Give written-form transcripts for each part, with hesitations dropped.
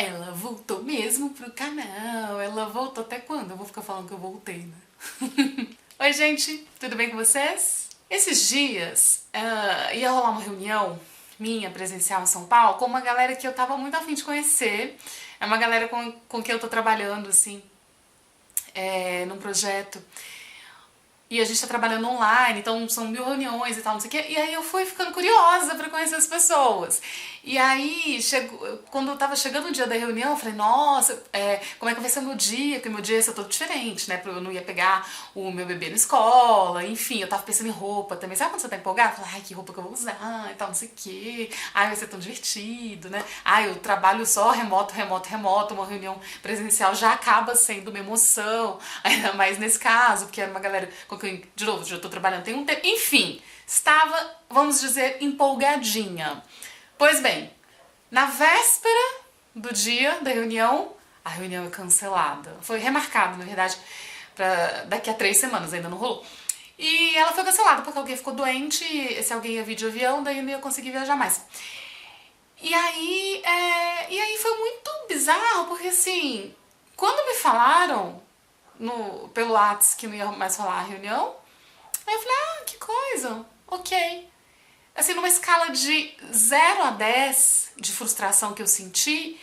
Ela voltou mesmo pro canal. Ela voltou até quando? Eu vou ficar falando que eu voltei, né? Oi, gente, tudo bem com vocês? Esses dias ia rolar uma reunião minha presencial em São Paulo com uma galera que eu tava muito a fim de conhecer. É uma galera com quem eu tô trabalhando, assim, num projeto. E a gente tá trabalhando online, então são 1000 reuniões e tal, não sei o quê. E aí eu fui ficando curiosa pra conhecer as pessoas. E aí, quando eu tava chegando o dia da reunião, eu falei, nossa, como é que vai ser o meu dia? Porque o meu dia ia ser todo diferente, né? Porque eu não ia pegar o meu bebê na escola, enfim, eu tava pensando em roupa também. Sabe quando você tá empolgada? Fala, ai, que roupa que eu vou usar e tal, não sei o quê. Ai, vai ser tão divertido, né? Ai, eu trabalho só remoto, uma reunião presencial já acaba sendo uma emoção. Ainda mais nesse caso, porque era uma galera com quem, de novo, já tô trabalhando tem um tempo. Enfim, estava, vamos dizer, empolgadinha. Pois bem, na véspera do dia da reunião, a reunião é cancelada. Foi remarcada, na verdade, pra daqui a 3 semanas, ainda não rolou. E ela foi cancelada porque alguém ficou doente, se alguém ia vir de avião, daí eu não ia conseguir viajar mais. E aí foi muito bizarro, porque assim, quando me falaram pelo WhatsApp que não ia mais rolar a reunião, aí eu falei, ah, que coisa, ok. Assim, numa escala de 0 a 10 de frustração que eu senti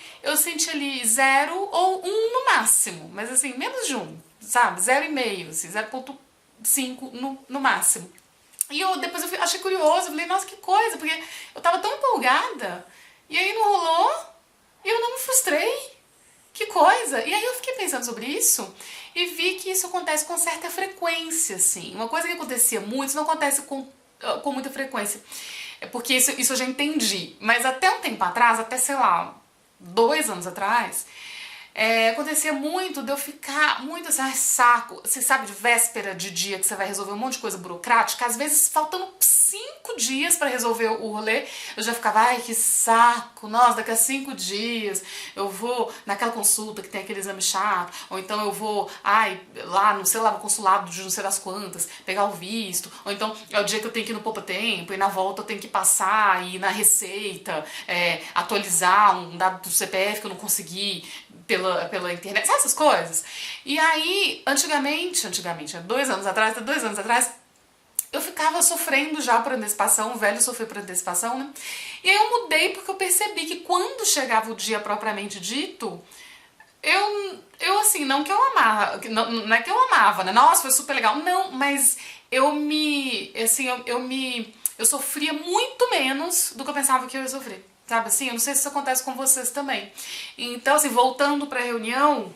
ali 0 ou 1 no máximo. Mas assim, menos de 1, sabe? 0,5, assim, 0,5 no máximo. E depois eu achei curioso, falei, nossa, que coisa, porque eu tava tão empolgada, e aí não rolou, e eu não me frustrei. Que coisa! E aí eu fiquei pensando sobre isso e vi que isso acontece com certa frequência, assim. Uma coisa que acontecia muito, isso não acontece com muita frequência. É porque isso eu já entendi. Mas até um tempo atrás, até, sei lá, 2 anos atrás, acontecia muito de eu ficar muito assim, ai, saco. Você sabe, de véspera de dia que você vai resolver um monte de coisa burocrática, às vezes faltando 5 dias pra resolver o rolê, eu já ficava, ai, que saco, nossa, daqui a 5 dias eu vou naquela consulta que tem aquele exame chato, ou então eu vou, lá no, sei lá, no consulado de não sei das quantas, pegar o visto, ou então é o dia que eu tenho que ir no Poupa Tempo, e na volta eu tenho que passar, e ir na Receita, atualizar um dado do CPF que eu não consegui pela internet, sabe essas coisas? E aí, antigamente, 2 anos atrás, eu ficava sofrendo já por antecipação, o velho sofreu por antecipação, né? E aí eu mudei porque eu percebi que quando chegava o dia propriamente dito, eu assim, não que eu amava, não é que eu amava, né? Nossa, foi super legal. Não, mas eu sofria muito menos do que eu pensava que eu ia sofrer. Sabe assim? Eu não sei se isso acontece com vocês também. Então, assim, voltando pra reunião,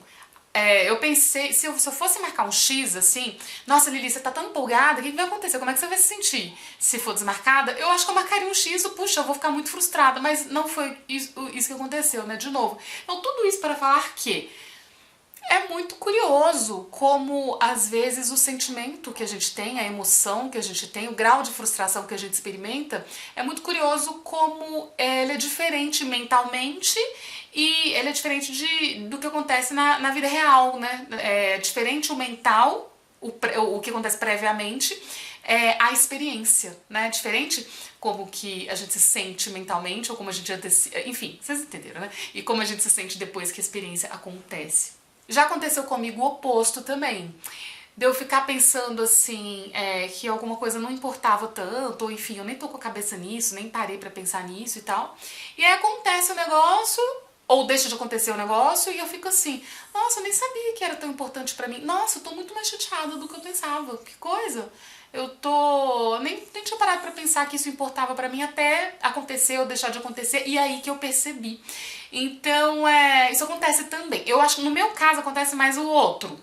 eu pensei, se eu fosse marcar um X, assim, nossa, Lili, você tá tão empolgada, o que vai acontecer? Como é que você vai se sentir se for desmarcada? Eu acho que eu marcaria um X, puxa, eu vou ficar muito frustrada, mas não foi isso que aconteceu, né, de novo. Então, tudo isso para falar que é muito curioso como, às vezes, o sentimento que a gente tem, a emoção que a gente tem, o grau de frustração que a gente experimenta, é muito curioso como ele é diferente mentalmente e ele é diferente do que acontece na vida real, né? É diferente o mental, o que acontece previamente, a experiência, né? Diferente como que a gente se sente mentalmente ou como a gente antecipa, enfim, vocês entenderam, né? E como a gente se sente depois que a experiência acontece. Já aconteceu comigo o oposto também. De eu ficar pensando assim, que alguma coisa não importava tanto, ou enfim, eu nem tô com a cabeça nisso, nem parei pra pensar nisso e tal. E aí acontece o negócio, ou deixa de acontecer o negócio, e eu fico assim, nossa, eu nem sabia que era tão importante pra mim. Nossa, eu tô muito mais chateada do que eu pensava. Que coisa! Nem tinha parado pra pensar que isso importava pra mim até acontecer ou deixar de acontecer, e aí que eu percebi. Então, isso acontece também. Eu acho que no meu caso acontece mais o outro.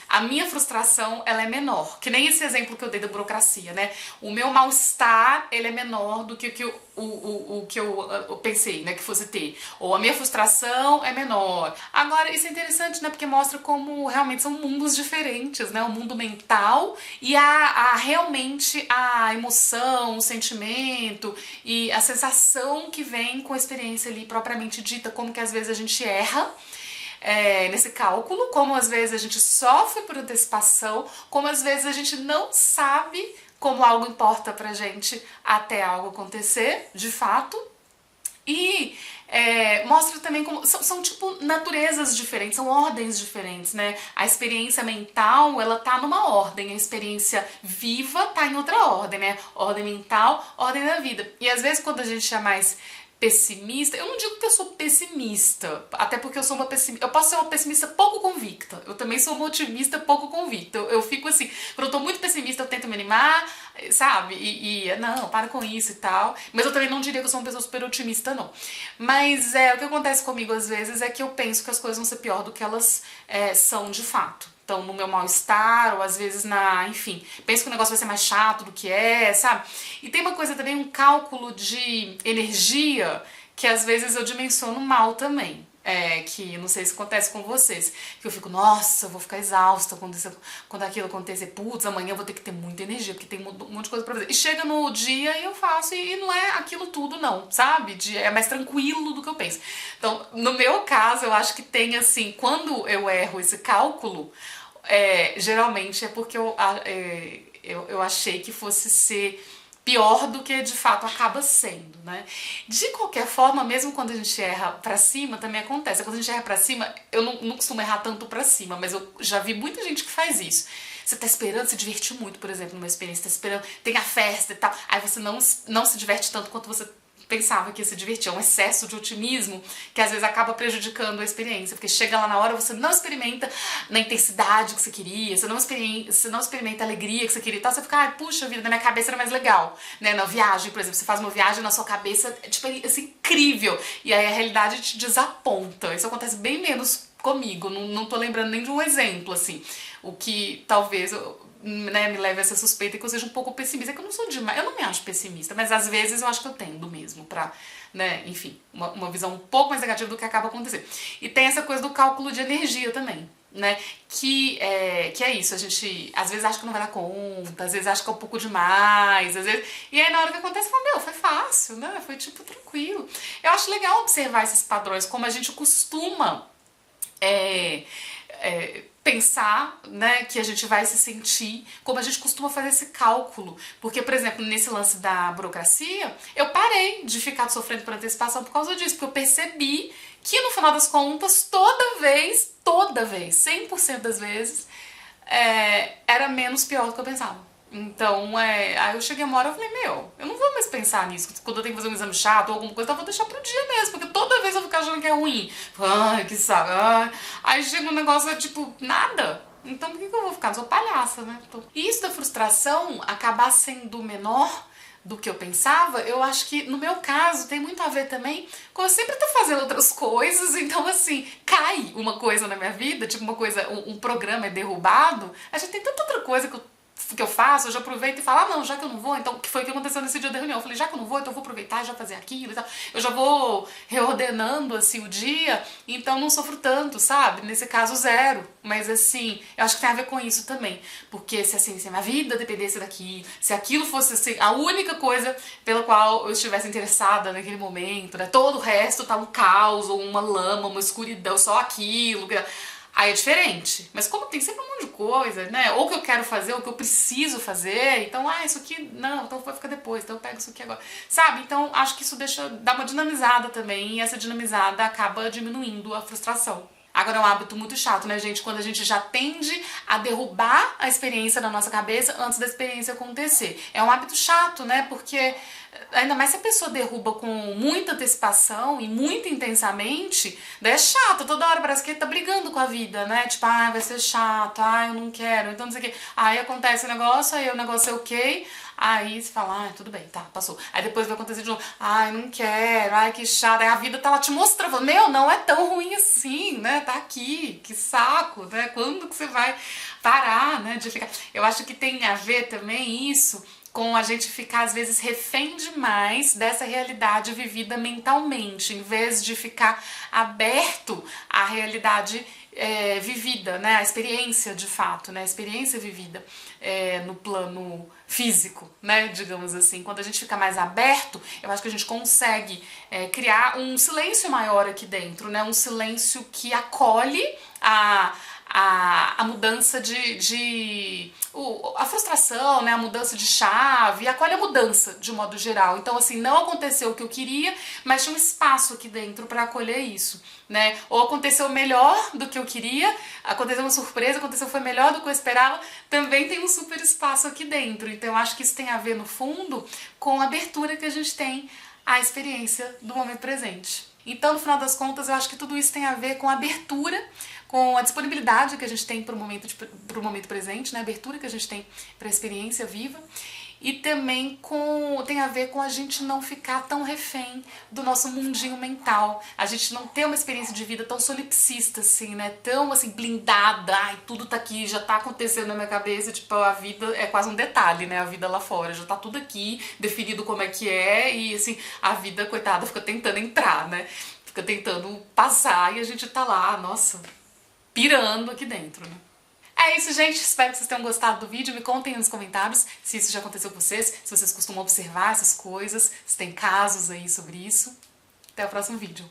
A minha frustração, ela é menor. Que nem esse exemplo que eu dei da burocracia, né? O meu mal-estar, ele é menor do que o que eu pensei, né, que fosse ter. Ou a minha frustração é menor. Agora, isso é interessante, né, porque mostra como realmente são mundos diferentes, né? O mundo mental e realmente a emoção, o sentimento e a sensação que vem com a experiência ali propriamente dita, como que às vezes a gente erra nesse cálculo, como às vezes a gente sofre por antecipação, como às vezes a gente não sabe como algo importa pra gente até algo acontecer, de fato. E mostra também como são tipo naturezas diferentes, são ordens diferentes, né? A experiência mental, ela tá numa ordem, a experiência viva tá em outra ordem, né? Ordem mental, ordem da vida. E às vezes quando a gente é mais pessimista, eu não digo que eu sou pessimista, até porque eu sou uma pessimista, eu posso ser uma pessimista pouco convicta, eu também sou uma otimista pouco convicta, eu fico assim, quando eu tô muito pessimista eu tento me animar, sabe, não, para com isso e tal, mas eu também não diria que eu sou uma pessoa super otimista não, mas o que acontece comigo às vezes é que eu penso que as coisas vão ser pior do que elas são de fato. Então, no meu mal-estar, ou às vezes enfim, penso que o negócio vai ser mais chato do que sabe? E tem uma coisa também, um cálculo de energia, que às vezes eu dimensiono mal também. Que não sei se acontece com vocês, que eu fico, nossa, eu vou ficar exausta quando aquilo acontecer, putz, amanhã eu vou ter que ter muita energia, porque tem um monte de coisa pra fazer. E chega no dia e eu faço, e não é aquilo tudo não, sabe? É mais tranquilo do que eu penso. Então, no meu caso, eu acho que tem assim, quando eu erro esse cálculo, geralmente é porque eu achei que fosse ser pior do que de fato acaba sendo, né? De qualquer forma, mesmo quando a gente erra pra cima, também acontece. Quando a gente erra pra cima, eu não costumo errar tanto pra cima, mas eu já vi muita gente que faz isso. Você tá esperando se divertir muito, por exemplo, numa experiência, tá esperando, tem a festa e tal, aí você não se diverte tanto quanto você pensava que ia se divertir. É um excesso de otimismo que às vezes acaba prejudicando a experiência, porque chega lá na hora, você não experimenta na intensidade que você queria, você não experimenta a alegria que você queria e tal, você fica, puxa vida, na minha cabeça era mais legal, né? Na viagem, por exemplo, você faz uma viagem na sua cabeça, tipo, assim, incrível, e aí a realidade te desaponta. Isso acontece bem menos comigo, não tô lembrando nem de um exemplo, assim, o que talvez me leve a essa suspeita que eu seja um pouco pessimista, que eu não sou demais, eu não me acho pessimista, mas às vezes eu acho que eu tendo mesmo pra, né, enfim, uma visão um pouco mais negativa do que acaba acontecendo. E tem essa coisa do cálculo de energia também, né, que é isso, a gente às vezes acha que não vai dar conta, às vezes acha que é um pouco demais, às vezes, e aí na hora que acontece, fala, meu, foi fácil, né, foi tipo tranquilo. Eu acho legal observar esses padrões, como a gente costuma pensar, né, que a gente vai se sentir, como a gente costuma fazer esse cálculo. Porque, por exemplo, nesse lance da burocracia, eu parei de ficar sofrendo por antecipação por causa disso, porque eu percebi que no final das contas, toda vez, 100% das vezes, era menos pior do que eu pensava. Então, aí eu cheguei uma hora e falei, meu, eu não vou mais pensar nisso. Quando eu tenho que fazer um exame chato ou alguma coisa, eu vou deixar pro dia mesmo, porque toda vez eu vou ficar achando que é ruim. Ai, que saco. Aí chega um negócio, tipo, nada. Então por que eu vou ficar? Eu sou palhaça, né? E isso da frustração acabar sendo menor do que eu pensava, eu acho que no meu caso tem muito a ver também com eu sempre tô fazendo outras coisas, então assim, cai uma coisa na minha vida, tipo uma coisa, um programa é derrubado, a gente tem tanta outra coisa que eu faço, eu já aproveito e falo, não, já que eu não vou, então, que foi o que aconteceu nesse dia da reunião, eu falei, já que eu não vou, então eu vou aproveitar e já fazer aquilo e tal, eu já vou reordenando, assim, o dia, então não sofro tanto, sabe, nesse caso zero, mas assim, eu acho que tem a ver com isso também, porque se assim, se a minha vida dependesse daquilo, se aquilo fosse assim, a única coisa pela qual eu estivesse interessada naquele momento, né, todo o resto tá um caos, ou uma lama, uma escuridão, só aquilo, aí é diferente, mas como tem sempre um monte de coisa, né, ou que eu quero fazer, ou que eu preciso fazer, então, isso aqui, não, então vai ficar depois, então eu pego isso aqui agora, sabe, então acho que isso dá uma dinamizada também, e essa dinamizada acaba diminuindo a frustração. Agora é um hábito muito chato, né, gente? Quando a gente já tende a derrubar a experiência na nossa cabeça antes da experiência acontecer. É um hábito chato, né? Porque ainda mais se a pessoa derruba com muita antecipação e muito intensamente, daí é chato, toda hora parece que ele tá brigando com a vida, né? Tipo, vai ser chato, eu não quero, então não sei o quê. Aí acontece o negócio, aí o negócio é ok, aí você fala, tudo bem, tá, passou. Aí depois vai acontecer de novo, não quero, que chato. Aí a vida tá lá te mostrando, meu, não é tão ruim assim, né? Tá aqui, que saco, né? Quando que você vai parar, né, de ficar... Eu acho que tem a ver também isso com a gente ficar, às vezes, refém demais dessa realidade vivida mentalmente, em vez de ficar aberto à realidade vivida, né? A experiência de fato, né? A experiência vivida no plano físico, né? Digamos assim. Quando a gente fica mais aberto, eu acho que a gente consegue criar um silêncio maior aqui dentro, né? Um silêncio que acolhe a mudança a frustração, né, a mudança de chave, acolhe a mudança de um modo geral. Então, assim, não aconteceu o que eu queria, mas tinha um espaço aqui dentro para acolher isso, né? Ou aconteceu melhor do que eu queria, aconteceu uma surpresa, foi melhor do que eu esperava, também tem um super espaço aqui dentro. Então, eu acho que isso tem a ver, no fundo, com a abertura que a gente tem à experiência do momento presente. Então, no final das contas, eu acho que tudo isso tem a ver com a abertura, com a disponibilidade que a gente tem para o momento presente, né? A abertura que a gente tem para a experiência viva, e também tem a ver com a gente não ficar tão refém do nosso mundinho mental, a gente não ter uma experiência de vida tão solipsista, assim, né? Tão, assim, blindada, ai, tudo tá aqui, já tá acontecendo na minha cabeça, tipo, a vida é quase um detalhe, né? A vida lá fora, já tá tudo aqui, definido como é que é, e, assim, a vida, coitada, fica tentando entrar, né? Fica tentando passar e a gente tá lá, nossa, pirando aqui dentro, né? É isso, gente. Espero que vocês tenham gostado do vídeo. Me contem nos comentários se isso já aconteceu com vocês, se vocês costumam observar essas coisas, se tem casos aí sobre isso. Até o próximo vídeo.